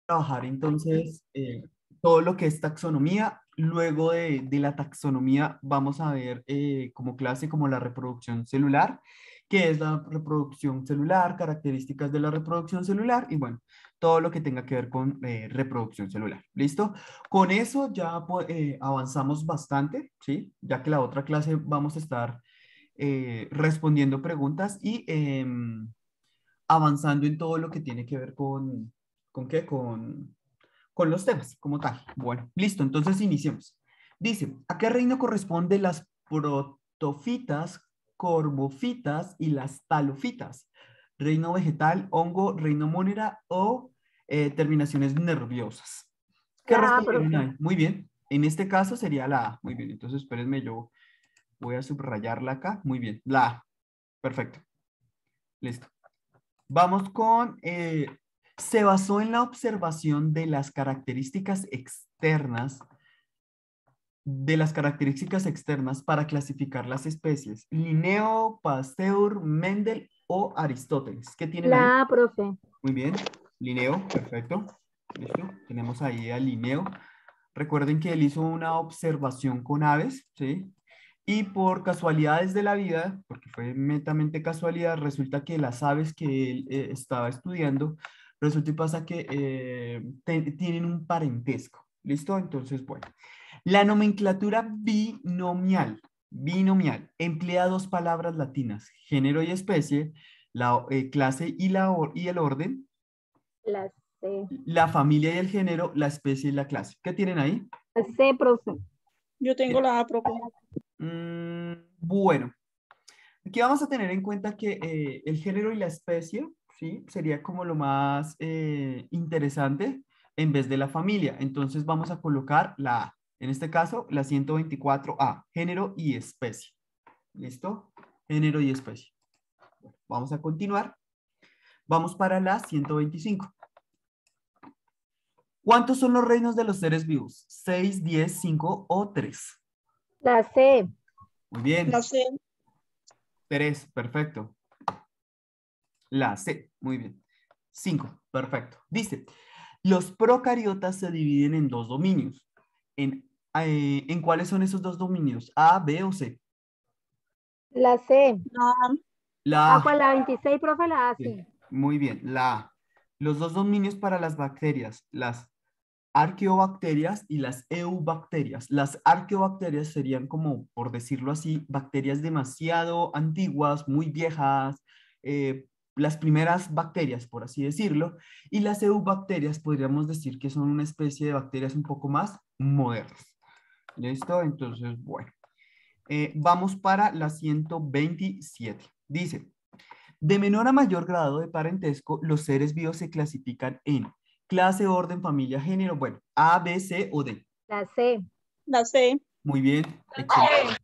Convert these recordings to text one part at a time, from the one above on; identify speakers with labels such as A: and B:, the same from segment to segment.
A: trabajar entonces todo lo que es taxonomía. Luego de la taxonomía vamos a ver como clase como la reproducción celular, qué es la reproducción celular, características de la reproducción celular y bueno, todo lo que tenga que ver con reproducción celular. ¿Listo? Con eso ya avanzamos bastante, ¿sí? Ya que la otra clase vamos a estar respondiendo preguntas y avanzando en todo lo que tiene que ver ¿con qué? Con los temas como tal. Bueno, listo, entonces iniciemos. Dice, ¿a qué reino corresponden las protofitas, corbofitas y las talofitas? Reino vegetal, hongo, reino monera o terminaciones nerviosas. ¿Qué
B: La A,
A: respondieron
B: profe.
A: ahí? Muy bien. En este caso sería la A. Muy bien, entonces espérenme, yo voy a subrayarla acá. Muy bien, la A. Perfecto. Listo. Vamos con, se basó en la observación de las características externas para clasificar las especies. Linneo, Pasteur, Mendel o Aristóteles. ¿Qué tienen ahí?
B: La A, profe.
A: Muy bien. Linneo, perfecto. Listo. Tenemos ahí a Linneo. Recuerden que él hizo una observación con aves, ¿sí? Y por casualidades de la vida, porque fue netamente casualidad, resulta que las aves que él estaba estudiando, resulta y pasa que tienen un parentesco. ¿Listo? Entonces, bueno. La nomenclatura binomial, emplea dos palabras latinas, género y especie, la clase y el orden,
B: La C.
A: la familia y el género, la especie y la clase. ¿Qué tienen ahí?
B: La C, profe.
C: Yo tengo la A, profe.
A: Bueno, aquí vamos a tener en cuenta que el género y la especie, ¿sí? Sería como lo más interesante en vez de la familia. Entonces vamos a colocar la A. En este caso, la 124A, género y especie. ¿Listo? Género y especie. Vamos a continuar. Vamos para la 125. ¿Cuántos son los reinos de los seres vivos? ¿6, 10, 5 o 3?
B: La C.
A: Muy bien.
C: La C.
A: 3, perfecto. La C, muy bien. 5, perfecto. Dice, los procariotas se dividen en dos dominios. ¿En cuáles son esos dos dominios? ¿A, B o C?
B: La C.
C: La A.
A: La
B: Ah,
A: A.
B: ¿cuál? La 26, profe, la A,
A: Sí,
B: sí.
A: muy bien, la A. Los dos dominios para las bacterias, las arqueobacterias y las eubacterias. Las arqueobacterias serían como, por decirlo así, bacterias demasiado antiguas, muy viejas, las primeras bacterias, por así decirlo, y las eubacterias podríamos decir que son una especie de bacterias un poco más modernas. ¿Listo? Entonces, bueno. Vamos para la 127. Dice, de menor a mayor grado de parentesco, los seres vivos se clasifican en clase, orden, familia, género, bueno, A, B, C o D.
B: La C.
C: La C.
A: Muy bien, excelente.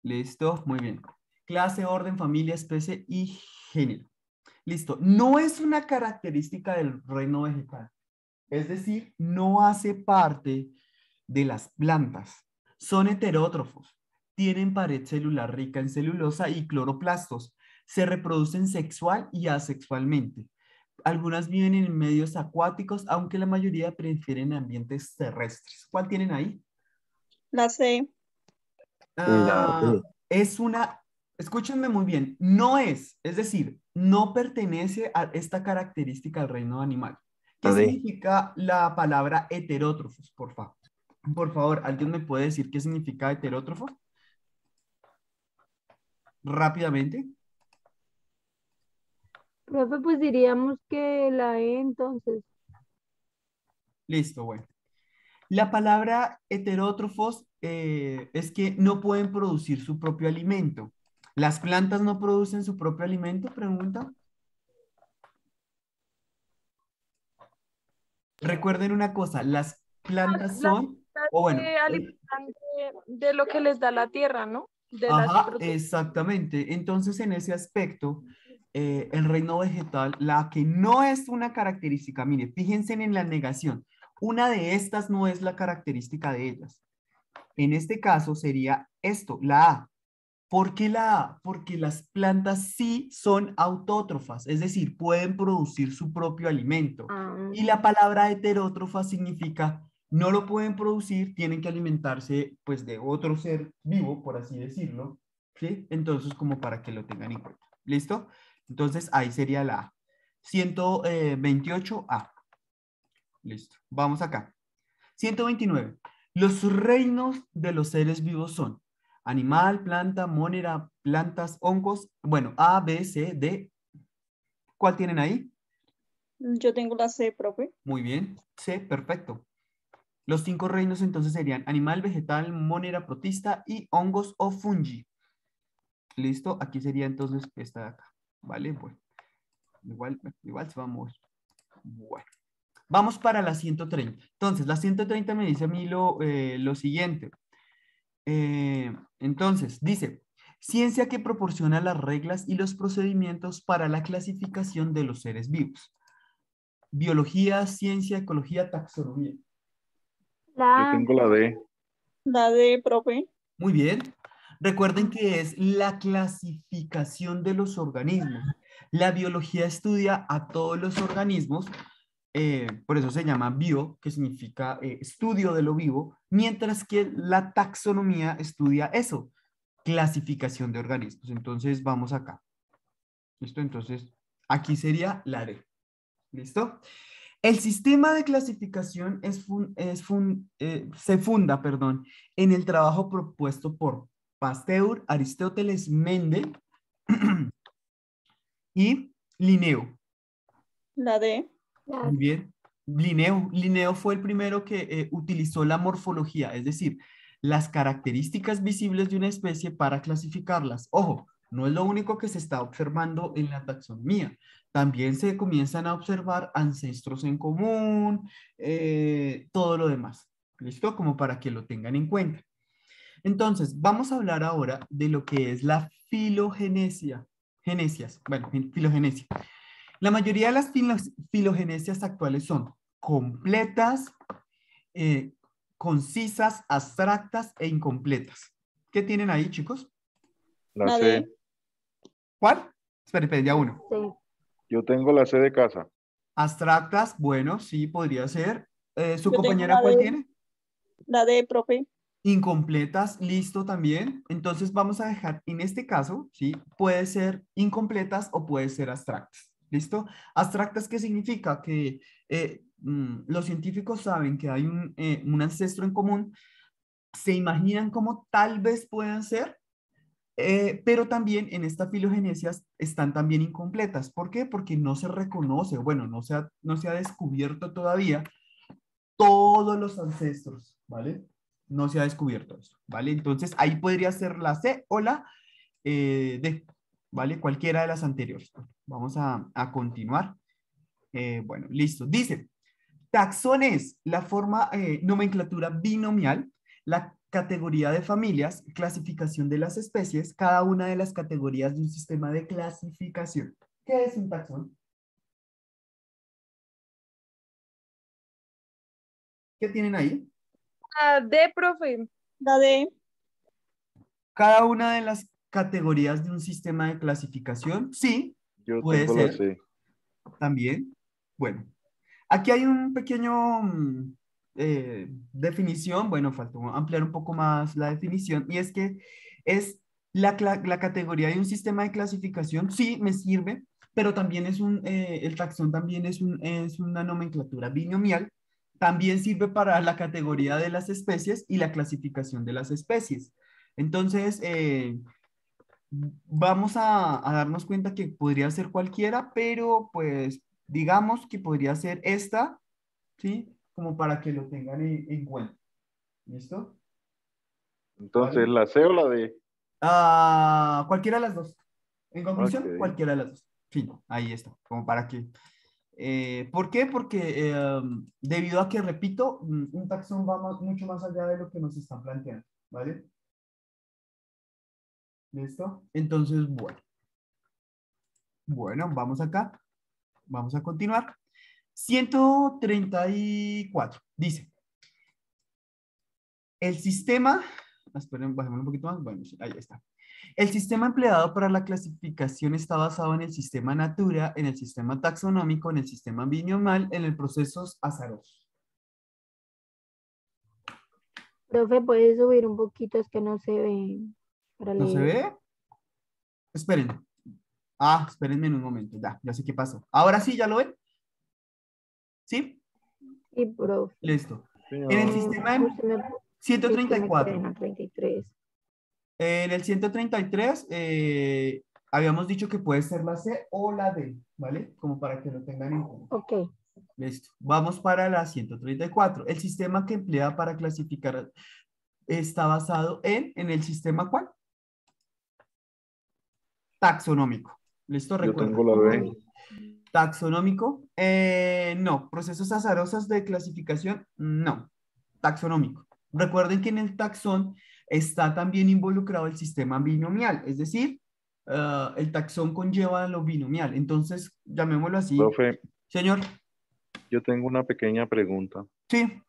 A: Listo, muy bien. Clase, orden, familia, especie y género. Listo. No es una característica del reino vegetal. Es decir, no hace parte de las plantas. Son heterótrofos. Tienen pared celular rica en celulosa y cloroplastos. Se reproducen sexual y asexualmente. Algunas viven en medios acuáticos, aunque la mayoría prefieren ambientes terrestres. ¿Cuál tienen ahí?
C: La C.
D: La
A: Ah,
D: D.
A: es una, escúchenme muy bien, no es decir, no pertenece a esta característica del reino animal. ¿Qué
D: La D.
A: significa la palabra heterótrofos, por favor? Por favor, ¿alguien me puede decir qué significa heterótrofo? Rápidamente.
B: Profe, pues diríamos que la E entonces.
A: Listo, bueno. La palabra heterótrofos es que no pueden producir su propio alimento. ¿Las plantas no producen su propio alimento? Pregunta. Recuerden una cosa, las plantas
E: Las
A: son,
E: plantas
A: o bueno,
E: se alimentan de lo que les da la tierra, ¿no? De las
A: ajá,
E: frutas.
A: exactamente. Entonces, en ese aspecto, el reino vegetal, la que no es una característica, mire, fíjense en la negación. Una de estas no es la característica de ellas. En este caso sería esto, la A. ¿Por qué la A? Porque las plantas sí son autótrofas, es decir, pueden producir su propio alimento.
B: Ah,
A: Y la palabra heterótrofa significa no lo pueden producir, tienen que alimentarse pues de otro ser vivo, por así decirlo, ¿sí? Entonces, como para que lo tengan en cuenta. ¿Listo? Entonces, ahí sería la A. 128A. Listo. Vamos acá. 129. Los reinos de los seres vivos son animal, planta, monera, plantas, hongos. Bueno, A, B, C, D. ¿Cuál tienen ahí?
C: Yo tengo la C, profe.
A: Muy bien. C, perfecto. Los 5 reinos entonces serían animal, vegetal, monera, protista y hongos o fungi. ¿Listo? Aquí sería entonces esta de acá. ¿Vale? Bueno. Igual se va a mover. Bueno. Vamos para la 130. Entonces, la 130 me dice a mí lo siguiente. Entonces, dice, ciencia que proporciona las reglas y los procedimientos para la clasificación de los seres vivos. Biología, ciencia, ecología, taxonomía.
D: Yo
B: la A.
D: tengo la D.
C: La D, profe.
A: Muy bien. Recuerden que es la clasificación de los organismos. La biología estudia a todos los organismos, por eso se llama bio, que significa estudio de lo vivo, mientras que la taxonomía estudia eso, clasificación de organismos. Entonces, vamos acá. ¿Listo? Entonces, aquí sería la D. ¿Listo? El sistema de clasificación se funda, perdón, en el trabajo propuesto por Pasteur, Aristóteles, Mendel y Linneo.
C: La D.
A: Muy bien. Linneo fue el primero que utilizó la morfología, es decir, las características visibles de una especie para clasificarlas. Ojo, no es lo único que se está observando en la taxonomía. También se comienzan a observar ancestros en común, todo lo demás. ¿Listo? Como para que lo tengan en cuenta. Entonces, vamos a hablar ahora de lo que es la filogenesia. Filogenesia. La mayoría de las filogenesias actuales son completas, eh, concisas, abstractas e incompletas. ¿Qué tienen ahí, chicos?
D: La
C: La
D: C.
C: D.
A: ¿Cuál? Espera, ya uno.
B: Sí.
D: Yo tengo la C de casa.
A: Abstractas, bueno, sí, podría ser. ¿Su
C: Yo tengo
A: compañera
C: la
A: cuál
C: D.
A: tiene?
C: La D, profe.
A: Incompletas, listo también. Entonces vamos a dejar, en este caso, ¿sí? Puede ser incompletas o puede ser abstractas, ¿listo? Abstractas, ¿qué significa? Que los científicos saben que hay un ancestro en común, se imaginan cómo tal vez puedan ser, pero también en estas filogenesias están también incompletas. ¿Por qué? Porque no se reconoce, bueno, no se ha descubierto todavía todos los ancestros, ¿vale? No se ha descubierto eso, ¿vale? Entonces ahí podría ser la C o la D, ¿vale? Cualquiera de las anteriores. Vamos a continuar. Bueno, listo. Dice, taxón es la forma, nomenclatura binomial, la categoría de familias, clasificación de las especies, cada una de las categorías de un sistema de clasificación. ¿Qué es un taxón? ¿Qué tienen ahí?
E: La D, profe.
C: La D.
A: Cada una de las categorías de un sistema de clasificación, sí,
D: Yo
A: puede
D: tengo la
A: ser
D: C.
A: también. Bueno, aquí hay un pequeño definición, bueno, faltó ampliar un poco más la definición, y es que es la categoría de un sistema de clasificación, sí, me sirve, pero también el taxón también es una nomenclatura binomial, también sirve para la categoría de las especies y la clasificación de las especies. Entonces, vamos a darnos cuenta que podría ser cualquiera, pero pues digamos que podría ser esta, ¿sí? Como para que lo tengan en cuenta. ¿Listo?
D: Entonces,
A: ¿Vale?
D: ¿la C o la D?
A: Cualquiera de las dos. En
D: Ok.
A: conclusión, cualquiera de las dos. Sí, ahí está, como para que... ¿por qué? Porque debido a que, repito, un taxón va mucho más allá de lo que nos están planteando, ¿vale? ¿Listo? Entonces, bueno, vamos acá. Vamos a continuar. 134. Dice, el sistema, esperen, bajemos un poquito más. Bueno, sí, ahí está. El sistema empleado para la clasificación está basado en el sistema Natura, en el sistema taxonómico, en el sistema binomial, en el procesos azarosos.
B: Profe, ¿puede subir un poquito? Es que no se ve para
A: ¿No se
B: leer.
A: ve? Esperen. Ah, espérenme en un momento. Ya sé qué pasó. Ahora sí, ¿ya lo ven? ¿Sí?
B: Sí, profe.
A: Listo.
D: Señor.
A: En el sistema
B: Usted me, es que me
A: 134.
B: quedé en la 33.
A: En el 133 habíamos dicho que puede ser la C o la D, ¿vale? Como para que lo tengan en cuenta.
B: Ok.
A: Listo. Vamos para la 134. El sistema que emplea para clasificar está basado en el sistema ¿cuál? Taxonómico. ¿Listo?
D: Yo
A: Recuerda.
D: tengo la B.
A: Taxonómico. No. Procesos azarosos de clasificación. No. Taxonómico. Recuerden que en el taxón está también involucrado el sistema binomial. Es decir, el taxón conlleva lo binomial. Entonces, llamémoslo así.
D: Profe,
A: Señor.
D: yo tengo una pequeña pregunta.
A: Sí.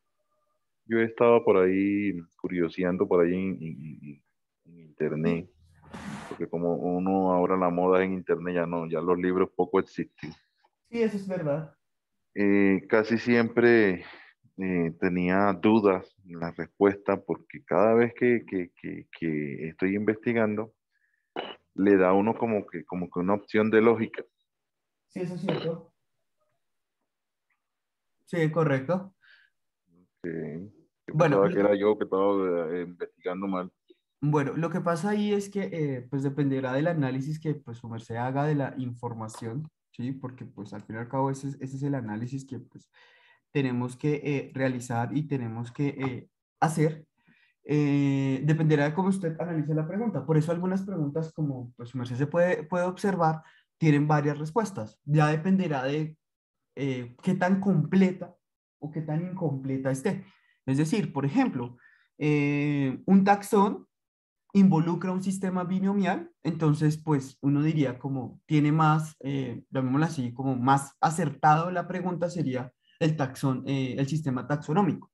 D: Yo he estado por ahí curioseando por ahí en internet, porque como uno ahora la moda es en internet, ya no, ya los libros poco existen.
A: Sí, eso es verdad.
D: Casi siempre tenía dudas en la respuesta porque cada vez que estoy investigando, le da a uno como que una opción de lógica.
A: Sí, eso es cierto. Sí, correcto.
D: Que
A: Bueno,
D: pensaba que era yo que estaba investigando mal.
A: bueno, lo que pasa ahí es que pues dependerá del análisis que pues su merced haga de la información, ¿sí? Porque pues al fin y al cabo ese es el análisis que pues tenemos que realizar y tenemos que hacer. Dependerá de cómo usted analice la pregunta. Por eso algunas preguntas, como pues su merced puede observar, tienen varias respuestas. Ya dependerá de qué tan completa o qué tan incompleta esté. Es decir, por ejemplo, un taxón involucra un sistema binomial, entonces pues uno diría como tiene más, llamémoslo así, como más acertado la pregunta sería el taxón, el sistema taxonómico,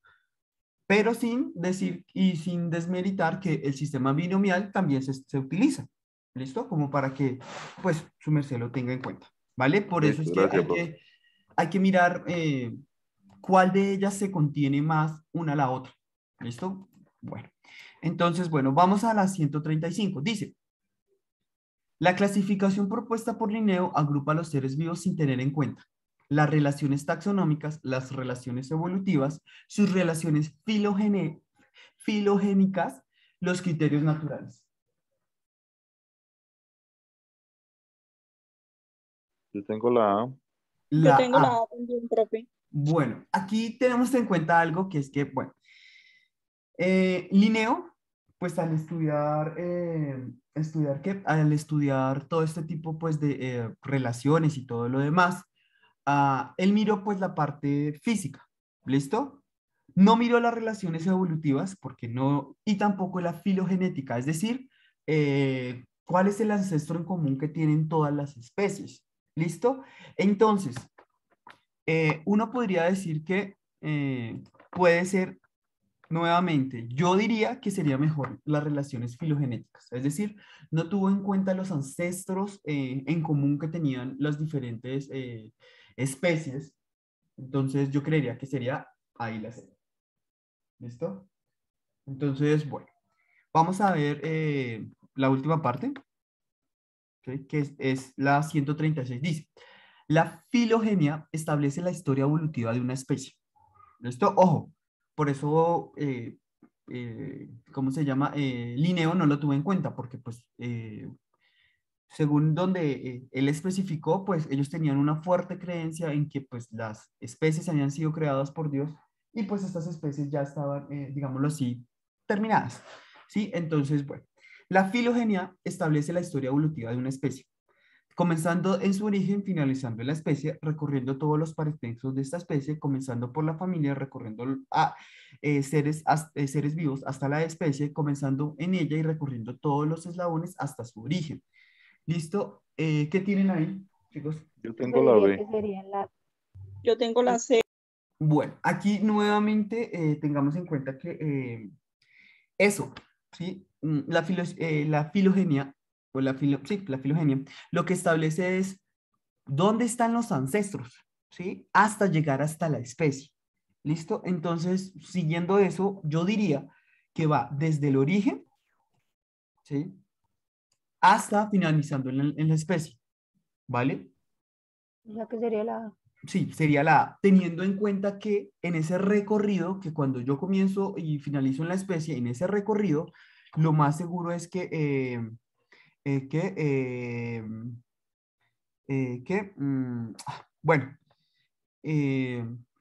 A: pero sin decir y sin desmeritar que el sistema binomial también se utiliza, ¿listo? Como para que pues su merced lo tenga en cuenta, ¿vale? Por eso es
D: Listo,
A: que
D: gracias, profe.
A: hay que mirar cuál de ellas se contiene más una a la otra, ¿listo? Bueno. Entonces, bueno, vamos a la 135. Dice, la clasificación propuesta por Linneo agrupa a los seres vivos sin tener en cuenta las relaciones taxonómicas, las relaciones evolutivas, sus relaciones filogénicas, los criterios naturales.
D: Yo tengo la A.
C: Yo
A: La
C: tengo la
A: A.
C: A también, profe.
A: Bueno, aquí tenemos en cuenta algo que es que, bueno, Linneo, pues al estudiar qué, al estudiar todo este tipo pues de relaciones y todo lo demás, él miró pues la parte física, ¿listo? No miró las relaciones evolutivas porque no, y tampoco la filogenética, es decir, cuál es el ancestro en común que tienen todas las especies, ¿listo? Entonces, uno podría decir que puede ser nuevamente, yo diría que sería mejor las relaciones filogenéticas, es decir, no tuvo en cuenta los ancestros en común que tenían las diferentes especies, entonces yo creería que sería ahí la C. ¿Listo? Entonces, bueno, vamos a ver la última parte, ¿sí? Que es la 136. Dice, la filogenia establece la historia evolutiva de una especie. ¿Listo? Ojo, por eso, ¿cómo se llama? Linneo no lo tuve en cuenta porque, pues, según donde él especificó, pues ellos tenían una fuerte creencia en que, pues, las especies habían sido creadas por Dios y, pues, estas especies ya estaban, digámoslo así, terminadas. ¿Sí? Entonces, bueno, la filogenia establece la historia evolutiva de una especie comenzando en su origen, finalizando en la especie, recorriendo todos los parentescos de esta especie, comenzando por la familia, recorriendo a seres vivos hasta la especie, comenzando en ella y recorriendo todos los eslabones hasta su origen. ¿Listo? ¿Qué tienen ahí, chicos?
D: Yo
B: Profe,
D: tengo la
B: diría
D: B.
B: que sería la...
C: Yo tengo la C.
A: Bueno, aquí nuevamente tengamos en cuenta que eso, ¿sí? la filogenia, o sí, la filogenia, lo que establece es dónde están los ancestros, ¿sí? Hasta llegar hasta la especie. ¿Listo? Entonces, siguiendo eso, yo diría que va desde el origen, ¿sí? Hasta finalizando en la especie, ¿vale?
B: O sea que sería la...
A: Sí, sería la A, teniendo en cuenta que en ese recorrido, que cuando yo comienzo y finalizo en la especie, en ese recorrido, lo más seguro es eh, que, eh, bueno,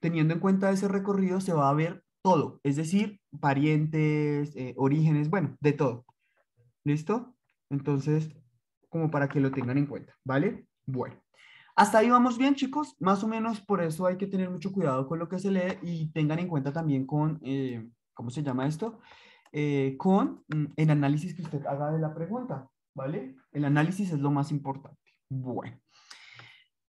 A: teniendo en cuenta ese recorrido se va a ver todo, es decir, parientes, orígenes, bueno, de todo. ¿Listo? Entonces, como para que lo tengan en cuenta, ¿vale? Bueno. Hasta ahí vamos bien, chicos. Más o menos por eso hay que tener mucho cuidado con lo que se lee y tengan en cuenta también con, ¿cómo se llama esto? Con el análisis que usted haga de la pregunta, ¿vale? El análisis es lo más importante. Bueno.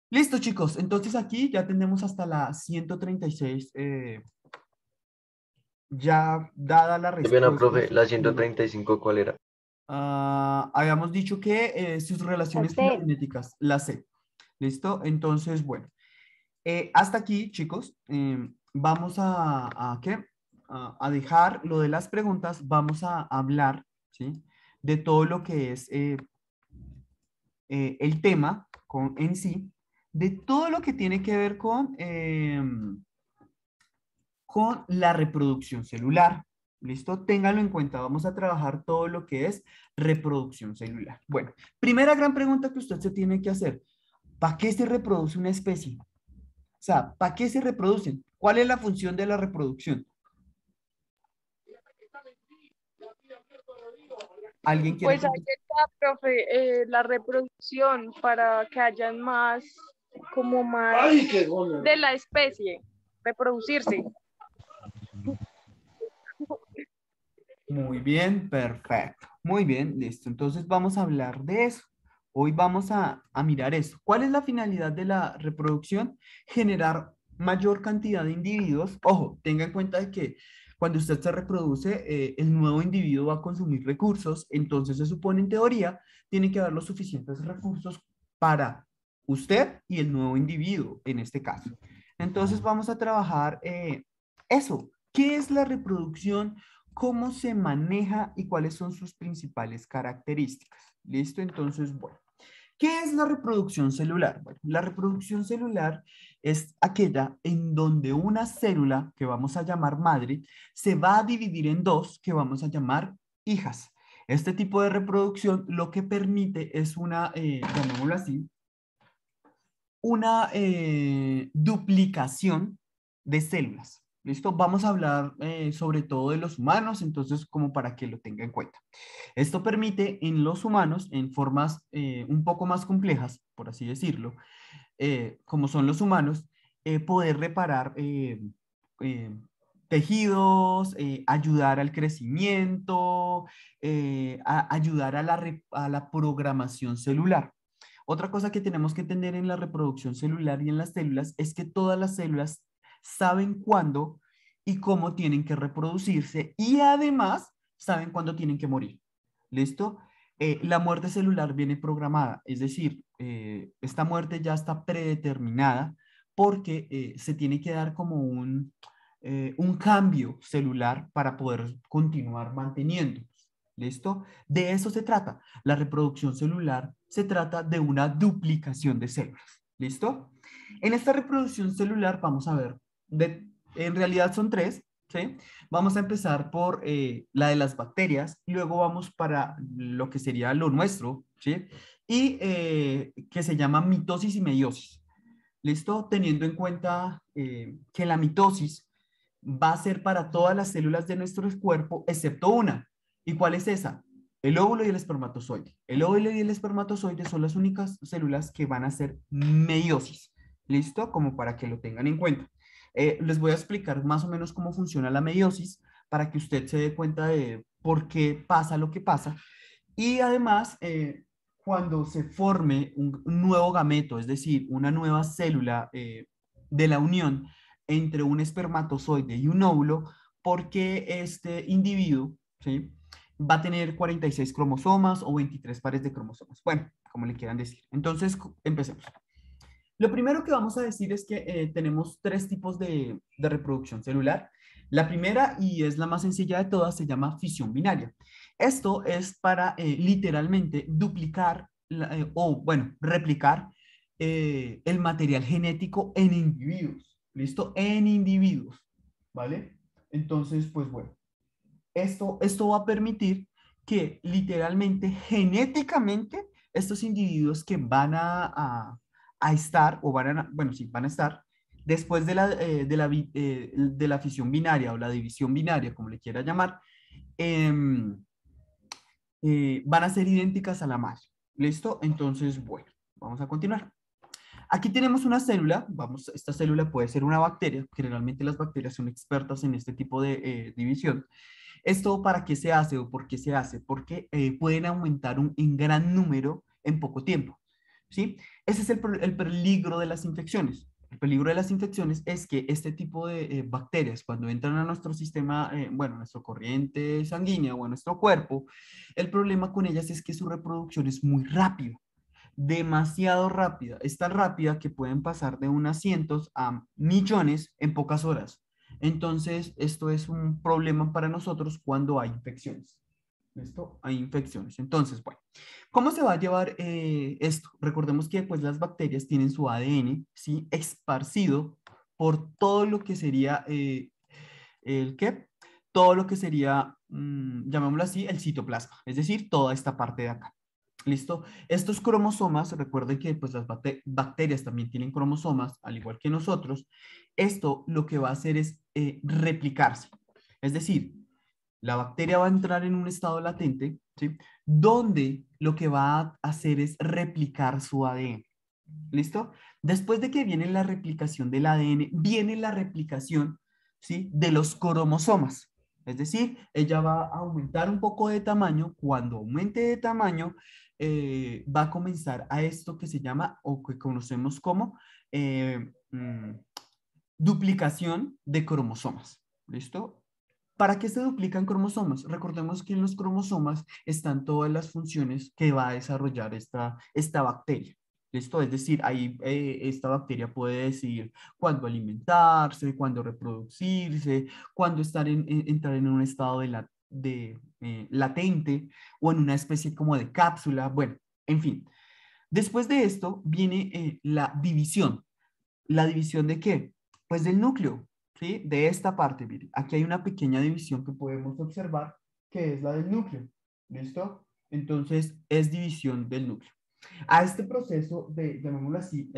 A: Listo, chicos. Entonces aquí ya tenemos hasta la 136 ya dada la
F: Qué pena,
A: respuesta.
F: profe, la 135, ¿cuál era?
A: Habíamos dicho que sus relaciones
B: C.
A: filogenéticas, la C. ¿Listo? Entonces, bueno, hasta aquí, chicos, vamos ¿qué? A dejar lo de las preguntas, vamos a hablar, ¿sí? De todo lo que es el tema en sí, de todo lo que tiene que ver con la reproducción celular. ¿Listo? Ténganlo en cuenta. Vamos a trabajar todo lo que es reproducción celular. Bueno, primera gran pregunta que usted se tiene que hacer. ¿Para qué se reproduce una especie? O sea, ¿para qué se reproducen? ¿Cuál es la función de la reproducción? ¿Alguien quiere
E: Pues ahí
A: contestar?
E: está, profe, la reproducción para que hayan más, como más de la especie, reproducirse.
A: Muy bien, perfecto. Muy bien, listo. Entonces vamos a hablar de eso. Hoy vamos a mirar eso. ¿Cuál es la finalidad de la reproducción? Generar mayor cantidad de individuos. Ojo, tenga en cuenta de que cuando usted se reproduce, el nuevo individuo va a consumir recursos, entonces se supone en teoría tiene que haber los suficientes recursos para usted y el nuevo individuo en este caso. Entonces vamos a trabajar eso. ¿Qué es la reproducción? ¿Cómo se maneja y cuáles son sus principales características? ¿Listo? Entonces, bueno, ¿qué es la reproducción celular? Bueno, la reproducción celular es aquella en donde una célula, que vamos a llamar madre, se va a dividir en dos, que vamos a llamar hijas. Este tipo de reproducción lo que permite es una, llamémoslo así, una duplicación de células. ¿Listo? Vamos a hablar sobre todo de los humanos, entonces como para que lo tenga en cuenta. Esto permite en los humanos, en formas un poco más complejas, por así decirlo, como son los humanos, poder reparar eh, tejidos, ayudar al crecimiento, ayudar a la programación celular. Otra cosa que tenemos que entender en la reproducción celular y en las células es que todas las células saben cuándo y cómo tienen que reproducirse y además saben cuándo tienen que morir. ¿Listo? La muerte celular viene programada, es decir, esta muerte ya está predeterminada porque se tiene que dar como un cambio celular para poder continuar manteniendo. ¿Listo? De eso se trata. La reproducción celular se trata de una duplicación de células. ¿Listo? En esta reproducción celular vamos a ver, en realidad son tres, ¿sí? Vamos a empezar por la de las bacterias, luego vamos para lo que sería lo nuestro, ¿sí? Y que se llama mitosis y meiosis. ¿Listo? Teniendo en cuenta que la mitosis va a ser para todas las células de nuestro cuerpo, excepto una. ¿Y cuál es esa? El óvulo y el espermatozoide. El óvulo y el espermatozoide son las únicas células que van a hacer meiosis. ¿Listo? Como para que lo tengan en cuenta. Les voy a explicar más o menos cómo funciona la meiosis para que usted se dé cuenta de por qué pasa lo que pasa. Y además, cuando se forme un nuevo gameto, es decir, una nueva célula de la unión entre un espermatozoide y un óvulo, porque este individuo, ¿sí? va a tener 46 cromosomas o 23 pares de cromosomas. Bueno, como le quieran decir. Entonces, empecemos. Lo primero que vamos a decir es que tenemos tres tipos de reproducción celular. La primera, y es la más sencilla de todas, se llama fisión binaria. Esto es para literalmente duplicar o, bueno, replicar el material genético en individuos. ¿Listo? En individuos. ¿Vale? Entonces, pues bueno, esto va a permitir que literalmente, genéticamente, estos individuos que van a estar, o van a, bueno, sí, van a estar, después de la fisión binaria o la división binaria, como le quiera llamar, em, van a ser idénticas a la madre. ¿Listo? Entonces, bueno, vamos a continuar. Aquí tenemos una célula, vamos, esta célula puede ser una bacteria, generalmente las bacterias son expertas en este tipo de división. ¿Esto para qué se hace o por qué se hace? Porque pueden aumentar en gran número en poco tiempo, ¿sí? Ese es el peligro de las infecciones. El peligro de las infecciones es que este tipo de bacterias, cuando entran a nuestro sistema, bueno, a nuestra corriente sanguínea o a nuestro cuerpo, el problema con ellas es que su reproducción es muy rápida, demasiado rápida. Es tan rápida que pueden pasar de unas cientos a millones en pocas horas. Entonces, esto es un problema para nosotros cuando hay infecciones. ¿Listo? Hay infecciones. Entonces, bueno, ¿cómo se va a llevar esto? Recordemos que pues las bacterias tienen su ADN, ¿sí? Esparcido por todo lo que sería, ¿el qué? Todo lo que sería, llamémoslo así, el citoplasma, es decir, toda esta parte de acá. ¿Listo? Estos cromosomas, recuerden que pues, las bacterias también tienen cromosomas, al igual que nosotros. Esto lo que va a hacer es replicarse. Es decir, la bacteria va a entrar en un estado latente, ¿sí? Donde lo que va a hacer es replicar su ADN. ¿Listo? Después de que viene la replicación del ADN, viene la replicación, ¿sí? De los cromosomas. Es decir, ella va a aumentar un poco de tamaño. Cuando aumente de tamaño, va a comenzar a esto que se llama, o que conocemos como, duplicación de cromosomas. ¿Listo? ¿Para qué se duplican cromosomas? Recordemos que en los cromosomas están todas las funciones que va a desarrollar esta bacteria. ¿Listo? Es decir, ahí esta bacteria puede decidir cuándo alimentarse, cuándo reproducirse, cuándo entrar en un estado latente o en una especie como de cápsula. Bueno, en fin. Después de esto viene la división. ¿La división de qué? Pues del núcleo, ¿sí? De esta parte, mire. Aquí hay una pequeña división que podemos observar, que es la del núcleo. ¿Listo? Entonces, es división del núcleo. A este proceso de, llamémoslo así,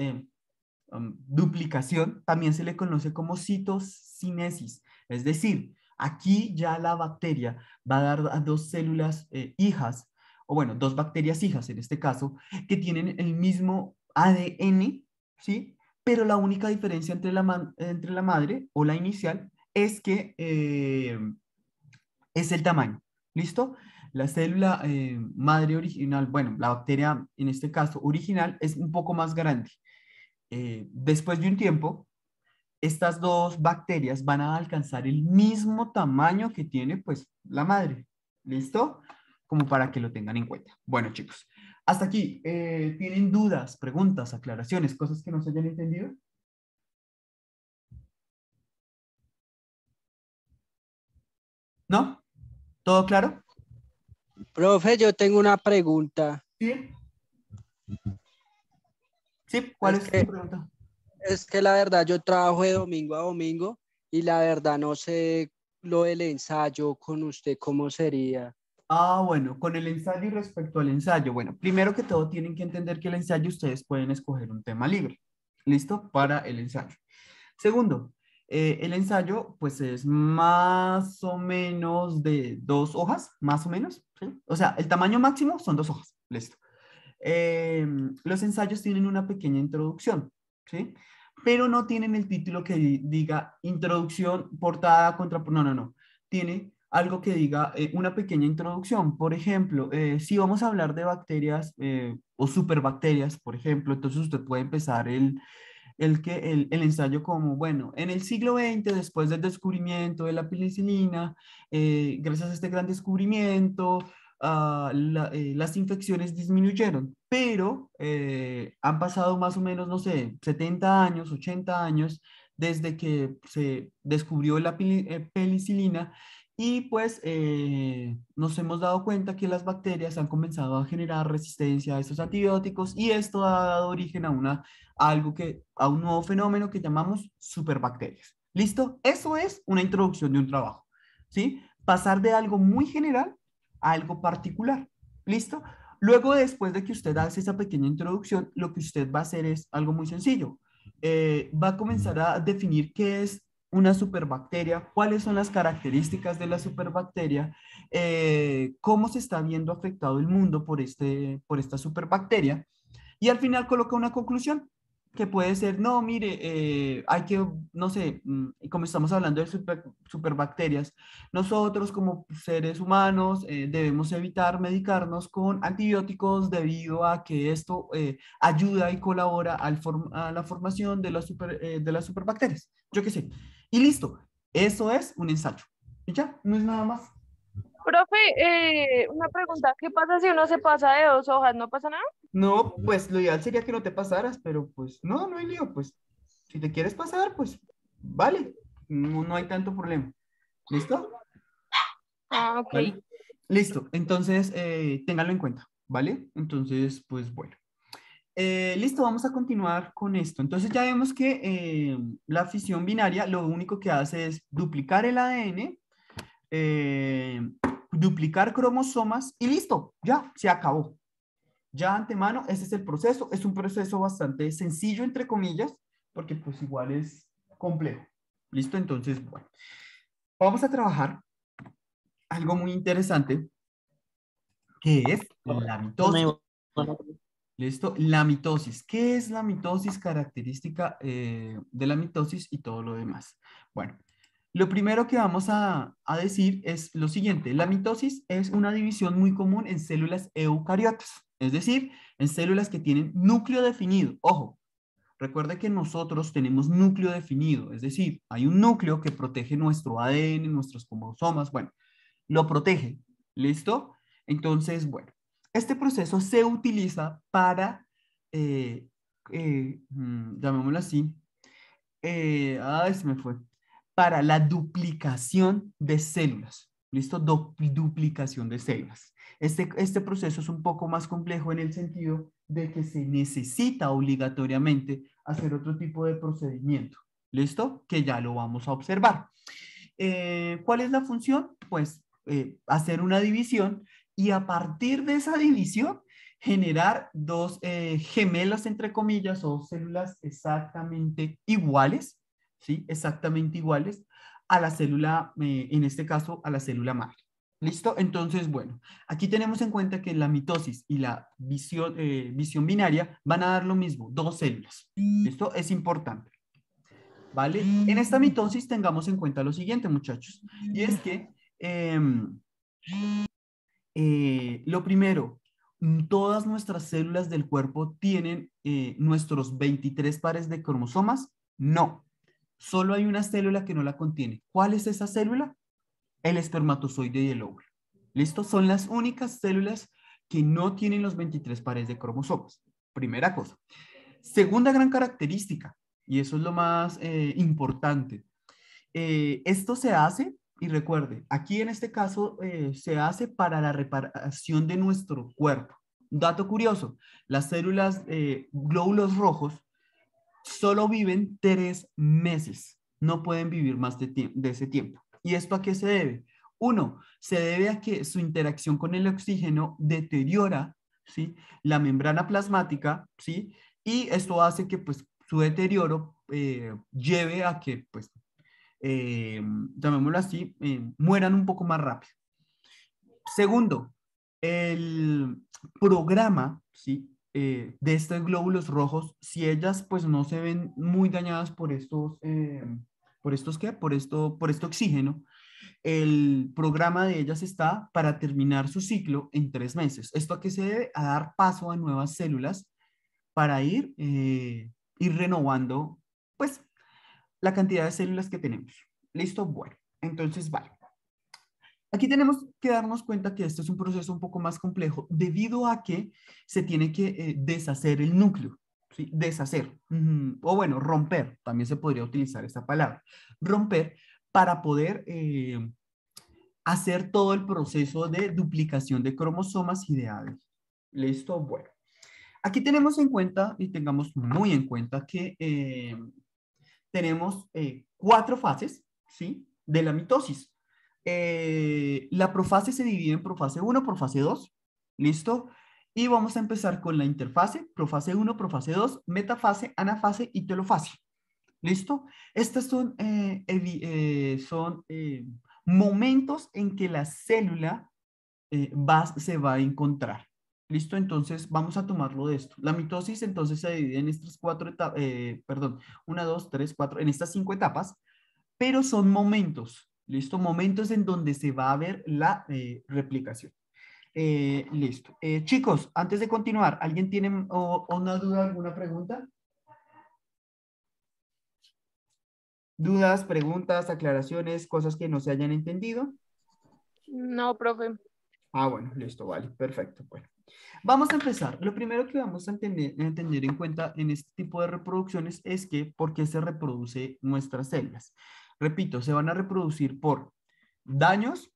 A: duplicación, también se le conoce como citocinesis. Es decir, aquí ya la bacteria va a dar a dos células hijas, o bueno, dos bacterias hijas en este caso, que tienen el mismo ADN, ¿sí? Pero la única diferencia entre entre la madre o la inicial es que es el tamaño. ¿Listo? La célula madre original, bueno, la bacteria en este caso original es un poco más grande. Después de un tiempo, estas dos bacterias van a alcanzar el mismo tamaño que tiene pues la madre. ¿Listo? Como para que lo tengan en cuenta. Bueno, chicos, hasta aquí. ¿Tienen dudas, preguntas, aclaraciones, cosas que no se hayan entendido? ¿No? ¿Todo claro?
G: Profe, yo tengo una pregunta.
A: Sí. Sí, ¿cuál es tu pregunta?
G: Es que la verdad yo trabajo de domingo a domingo y la verdad no sé lo del ensayo con usted, ¿cómo sería?
A: Ah, bueno, con el ensayo y respecto al ensayo, bueno, primero que todo tienen que entender que el ensayo ustedes pueden escoger un tema libre, ¿listo? Para el ensayo. Segundo, el ensayo pues es más o menos de 2 hojas, más o menos, ¿sí? O sea, el tamaño máximo son 2 hojas, listo. Los ensayos tienen una pequeña introducción, ¿sí? Pero no tienen el título que diga introducción, portada, contra... No, no, no. Tiene algo que diga una pequeña introducción. Por ejemplo, si vamos a hablar de bacterias o superbacterias, por ejemplo, entonces usted puede empezar el ensayo como, bueno, en el siglo XX, después del descubrimiento de la penicilina, gracias a este gran descubrimiento, las infecciones disminuyeron, pero han pasado más o menos, no sé, 70 años, 80 años desde que se descubrió la penicilina y pues nos hemos dado cuenta que las bacterias han comenzado a generar resistencia a estos antibióticos y esto ha dado origen a un nuevo fenómeno que llamamos superbacterias. ¿Listo? Eso es una introducción de un trabajo, ¿sí? Pasar de algo muy general a algo particular. ¿Listo? Luego, después de que usted hace esa pequeña introducción, lo que usted va a hacer es algo muy sencillo. Va a comenzar a definir qué es una superbacteria, cuáles son las características de la superbacteria, cómo se está viendo afectado el mundo por esta superbacteria, y al final coloca una conclusión que puede ser, no, mire, hay que, no sé, como estamos hablando de superbacterias, nosotros como seres humanos debemos evitar medicarnos con antibióticos debido a que esto ayuda y colabora a la formación de las superbacterias. Yo qué sé. Y listo. Eso es un ensayo. Y ya, no es nada más.
E: Profe, una pregunta, ¿qué pasa si uno se pasa de 2 hojas? ¿No pasa nada?
A: No, pues lo ideal sería que no te pasaras, pero pues no hay lío, pues si te quieres pasar, pues vale, no hay tanto problema. ¿Listo?
E: Ah, ok.
A: ¿Vale? Listo, entonces ténganlo en cuenta, ¿vale? Entonces, pues bueno. Listo, vamos a continuar con esto. Entonces ya vemos que la fisión binaria lo único que hace es duplicar el ADN, duplicar cromosomas y listo, ya, se acabó. Ya antemano, ese es el proceso. Es un proceso bastante sencillo, entre comillas, porque pues igual es complejo. ¿Listo? Entonces, bueno, vamos a trabajar algo muy interesante, que es la mitosis. ¿Listo? La mitosis. ¿Qué es la mitosis? Característica de la mitosis y todo lo demás. Bueno, lo primero que vamos a decir es lo siguiente. La mitosis es una división muy común en células eucariotas, es decir, en células que tienen núcleo definido. Ojo, recuerde que nosotros tenemos núcleo definido, es decir, hay un núcleo que protege nuestro ADN, nuestros cromosomas, bueno, lo protege. ¿Listo? Entonces, bueno, este proceso se utiliza para, llamémoslo así, se me fue, para la duplicación de células. ¿Listo? Duplicación de células. Este proceso es un poco más complejo en el sentido de que se necesita obligatoriamente hacer otro tipo de procedimiento. ¿Listo? Que ya lo vamos a observar. ¿Cuál es la función? Pues hacer una división y a partir de esa división generar dos gemelas, entre comillas, o células exactamente iguales, ¿sí? Exactamente iguales a la célula, en este caso, a la célula madre. ¿Listo? Entonces, bueno, aquí tenemos en cuenta que la mitosis y la visión binaria van a dar lo mismo, dos células. ¿Listo? Es importante. ¿Vale? En esta mitosis tengamos en cuenta lo siguiente, muchachos, y es que lo primero, todas nuestras células del cuerpo tienen nuestros 23 pares de cromosomas. No, solo hay una célula que no la contiene. ¿Cuál es esa célula? El espermatozoide y el óvulo. ¿Listo? Son las únicas células que no tienen los 23 pares de cromosomas. Primera cosa. Segunda gran característica, y eso es lo más importante. Esto se hace, y recuerde, aquí en este caso se hace para la reparación de nuestro cuerpo. Dato curioso, las células glóbulos rojos solo viven 3 meses, no pueden vivir más de ese tiempo. ¿Y esto a qué se debe? Uno, se debe a que su interacción con el oxígeno deteriora, ¿sí?, la membrana plasmática, ¿sí?, y esto hace que pues su deterioro lleve a que pues llamémoslo así, mueran un poco más rápido. Segundo, el programa, ¿sí?, de estos glóbulos rojos, si ellas pues no se ven muy dañadas por este oxígeno, el programa de ellas está para terminar su ciclo en 3 meses. ¿Esto a qué se debe? A dar paso a nuevas células para ir ir renovando, pues, la cantidad de células que tenemos. ¿Listo? Bueno, entonces, vale. Aquí tenemos que darnos cuenta que este es un proceso un poco más complejo debido a que se tiene que deshacer el núcleo, ¿sí? Deshacer, o bueno, romper, también se podría utilizar esta palabra, romper para poder hacer todo el proceso de duplicación de cromosomas y de ADN. ¿Listo? Bueno, aquí tenemos en cuenta y tengamos muy en cuenta que tenemos 4 fases, ¿sí? De la mitosis. La profase se divide en profase 1, profase 2, ¿listo? Y vamos a empezar con la interfase, profase 1, profase 2, metafase, anafase y telofase, ¿listo? Estas son, momentos en que la célula se va a encontrar, ¿listo? Entonces vamos a tomarlo de esto. La mitosis entonces se divide en estas 4 etapas, perdón, 1, 2, 3, 4, en estas 5 etapas, pero son momentos, ¿listo? Momentos en donde se va a ver la replicación. Listo. Chicos, antes de continuar, ¿alguien tiene una duda, alguna pregunta? ¿Dudas, preguntas, aclaraciones, cosas que no se hayan entendido?
E: No, profe.
A: Ah, bueno, listo, vale, perfecto. Bueno, vamos a empezar. Lo primero que vamos a tener en cuenta en este tipo de reproducciones es que por qué se reproduce nuestras células. Repito, se van a reproducir por daños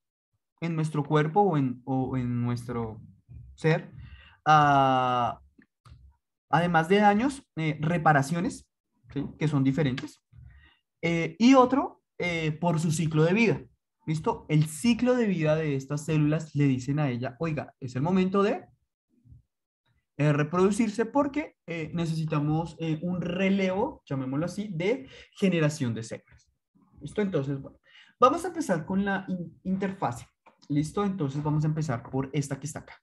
A: en nuestro cuerpo o en nuestro ser. Además de daños, reparaciones, ¿sí? Que son diferentes. Y otro, por su ciclo de vida. ¿Listo? El ciclo de vida de estas células le dicen a ella, oiga, es el momento de reproducirse porque necesitamos un relevo, llamémoslo así, de generación de células. ¿Listo? Entonces, bueno, vamos a empezar con la interfase. ¿Listo? Entonces vamos a empezar por esta que está acá.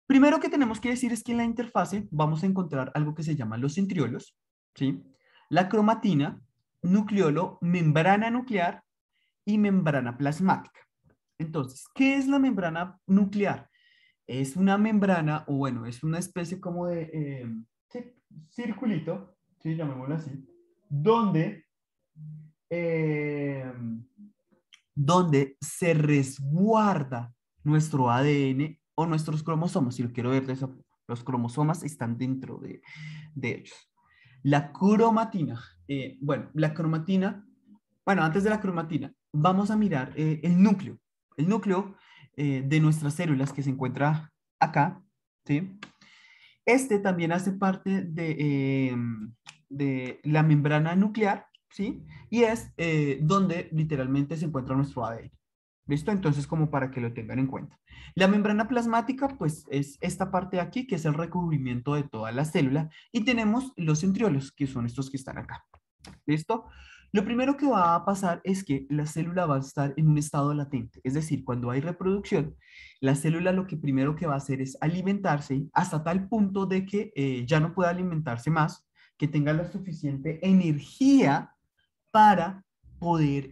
A: Primero que tenemos que decir es que en la interfase vamos a encontrar algo que se llama los centriolos, ¿sí? La cromatina, nucleolo, membrana nuclear y membrana plasmática. Entonces, ¿qué es la membrana nuclear? Es una membrana, o bueno, es una especie como de circulito, ¿sí? Llamémoslo así, donde se resguarda nuestro ADN o nuestros cromosomas, si lo quiero ver de esa forma. Los cromosomas están dentro de ellos. La cromatina, antes de la cromatina, vamos a mirar el núcleo de nuestras células que se encuentra acá, ¿sí? Este también hace parte de la membrana nuclear, ¿sí? Y es donde literalmente se encuentra nuestro ADN. ¿Listo? Entonces, como para que lo tengan en cuenta. La membrana plasmática, pues, es esta parte de aquí, que es el recubrimiento de toda la célula, y tenemos los centriolos, que son estos que están acá. ¿Listo? Lo primero que va a pasar es que la célula va a estar en un estado latente, es decir, cuando hay reproducción, la célula lo que primero que va a hacer es alimentarse hasta tal punto de que ya no pueda alimentarse más, que tenga la suficiente energía para poder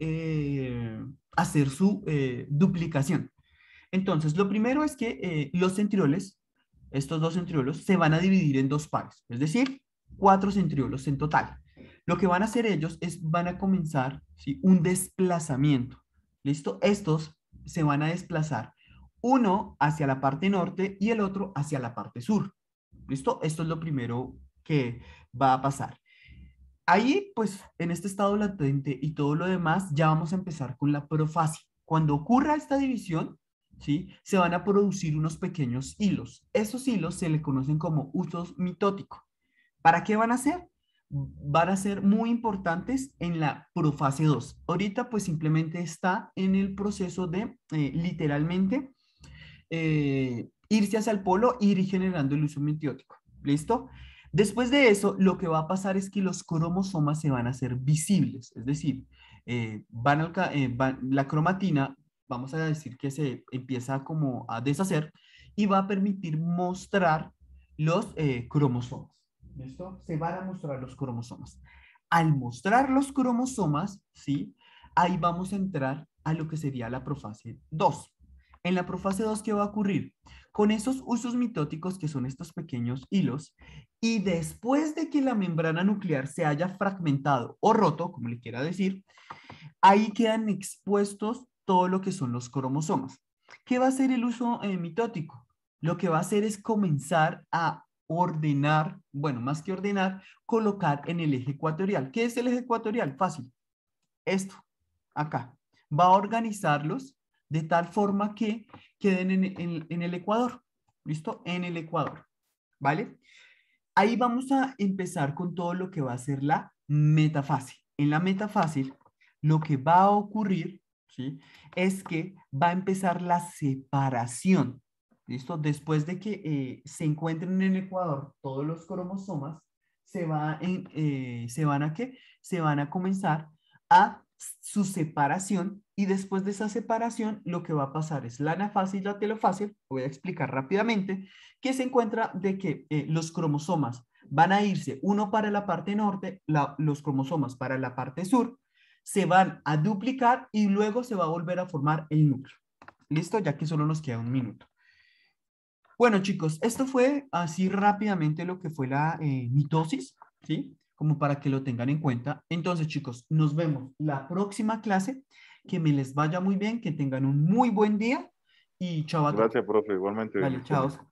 A: hacer su duplicación. Entonces, lo primero es que los centrioles, estos 2 centriolos, se van a dividir en 2 pares, es decir, 4 centriolos en total. Lo que van a hacer ellos es, van a comenzar, ¿sí? Un desplazamiento. ¿Listo? Estos se van a desplazar, uno hacia la parte norte y el otro hacia la parte sur. ¿Listo? Esto es lo primero que va a pasar. Ahí, pues, en este estado latente y todo lo demás, ya vamos a empezar con la profase. Cuando ocurra esta división, ¿sí? Se van a producir unos pequeños hilos. Esos hilos se le conocen como usos mitóticos. ¿Para qué van a ser? Van a ser muy importantes en la profase 2. Ahorita, pues, simplemente está en el proceso de, literalmente, irse hacia el polo, ir generando el uso mitótico. ¿Listo? Después de eso, lo que va a pasar es que los cromosomas se van a hacer visibles, es decir, la cromatina, vamos a decir que se empieza como a deshacer y va a permitir mostrar los cromosomas. ¿Listo? Se van a mostrar los cromosomas. Al mostrar los cromosomas, ¿sí? Ahí vamos a entrar a lo que sería la profase 2. En la profase 2, ¿qué va a ocurrir? Con esos usos mitóticos, que son estos pequeños hilos, Y después de que la membrana nuclear se haya fragmentado o roto, como le quiera decir, ahí quedan expuestos todo lo que son los cromosomas. ¿Qué va a hacer el uso mitótico? Lo que va a hacer es comenzar a ordenar, bueno, más que ordenar, colocar en el eje ecuatorial. ¿Qué es el eje ecuatorial? Fácil. Esto, acá. Va a organizarlos de tal forma que queden en el ecuador. ¿Listo? En el ecuador. ¿Vale? Ahí vamos a empezar con todo lo que va a ser la metafase. En la metafase, lo que va a ocurrir, ¿sí?, es que va a empezar la separación. ¿Listo? Después de que se encuentren en el ecuador todos los cromosomas, se van a ¿qué? Se van a comenzar a su separación, y después de esa separación lo que va a pasar es la anafase y la telofase. Voy a explicar rápidamente, que se encuentra de que los cromosomas van a irse uno para la parte norte, los cromosomas para la parte sur, se van a duplicar y luego se va a volver a formar el núcleo. ¿Listo? Ya que solo nos queda un minuto. Bueno, chicos, esto fue así rápidamente lo que fue la mitosis, ¿sí? Como para que lo tengan en cuenta. Entonces, chicos, nos vemos la próxima clase. Que me les vaya muy bien, que tengan un muy buen día y chao a todos.
D: Gracias, profe. Igualmente,
A: Vale,
D: bendiciones.
A: chao.